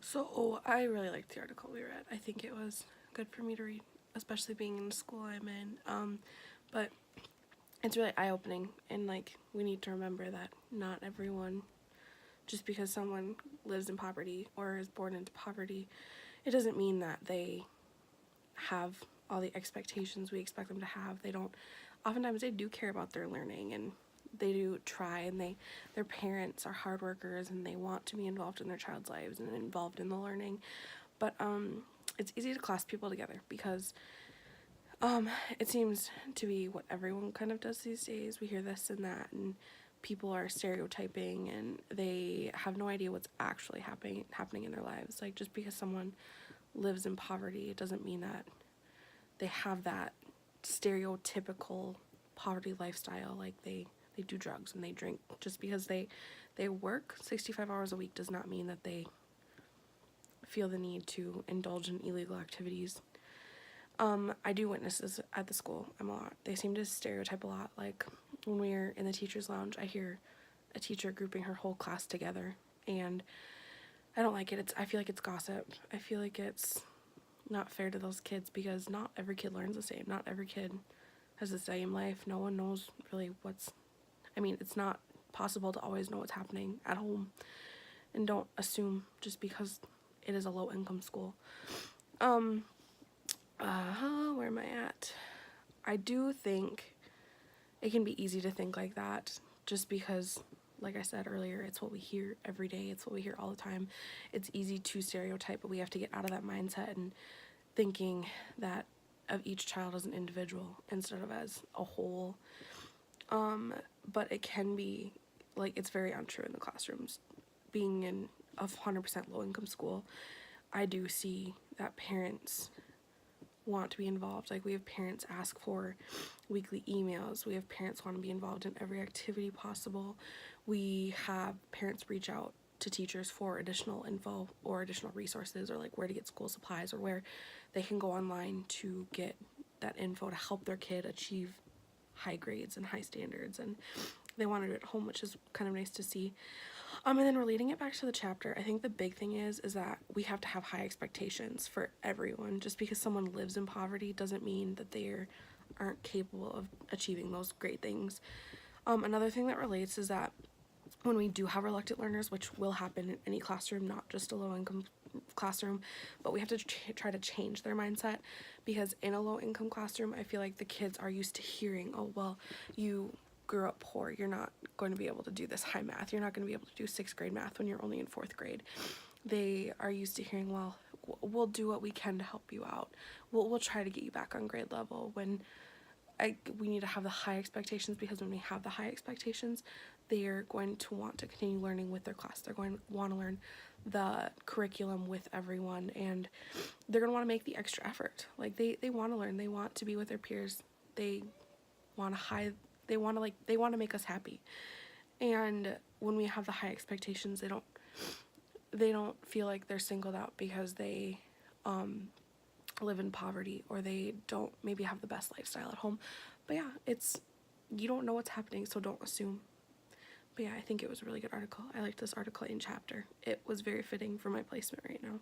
So I really liked the article we read. I think it was good for me to read, especially being in the school I'm in. But it's really eye-opening, and like we need to remember that not everyone, just because someone lives in poverty or is born into poverty, it doesn't mean that they have all the expectations we expect them to have. They don't. Oftentimes they do care about their learning, and they do try, and their parents are hard workers and they want to be involved in their child's lives and involved in the learning. But it's easy to class people together because it seems to be what everyone kind of does these days. We hear this and that, and people are stereotyping, and they have no idea what's actually happening in their lives. Like, just because someone lives in poverty, it doesn't mean that they have that stereotypical poverty lifestyle. Like, they do drugs and they drink. Just because they work 65 hours a week does not mean that they feel the need to indulge in illegal activities. I do witness this at the school. A lot. They seem to stereotype a lot. Like, when we're in the teacher's lounge, I hear a teacher grouping her whole class together, and I don't like it. I feel like it's gossip. I feel like it's not fair to those kids, because not every kid learns the same. Not every kid has the same life. No one knows really it's not possible to always know what's happening at home, and don't assume just because it is a low-income school. Where am I at? I do think it can be easy to think like that, just because, like I said earlier, it's what we hear every day. It's what we hear all the time. It's easy to stereotype, but we have to get out of that mindset and thinking that of each child as an individual instead of as a whole. But it can be, like, it's very untrue in the classrooms. Being in a 100% low-income school, I do see that parents want to be involved. Like, we have parents ask for weekly emails. We have parents want to be involved in every activity possible. We have parents reach out to teachers for additional info or additional resources, or like where to get school supplies, or where they can go online to get that info to help their kid achieve high grades and high standards, and they want to do it at home, which is kind of nice to see. And then relating it back to the chapter, I think the big thing is that we have to have high expectations for everyone. Just because someone lives in poverty doesn't mean that they aren't capable of achieving those great things. Another thing that relates is that when we do have reluctant learners, which will happen in any classroom, not just a low-income classroom, but we have to try to change their mindset, because in a low-income classroom, I feel like the kids are used to hearing, oh, well, you grew up poor, you're not going to be able to do this high math, you're not going to be able to do 6th grade math when you're only in 4th grade. They are used to hearing, well, we'll do what we can to help you out, we'll try to get you back on grade level. When we need to have the high expectations, because when we have the high expectations, they're going to want to continue learning with their class. They're going to want to learn the curriculum with everyone, and they're going to want to make the extra effort. Like, they want to learn, they want to be with their peers, they want to make us happy. And when we have the high expectations, they don't feel like they're singled out because they live in poverty, or they don't maybe have the best lifestyle at home. But yeah, you don't know what's happening, so don't assume. But yeah, I think it was a really good article. I liked this article in chapter. It was very fitting for my placement right now.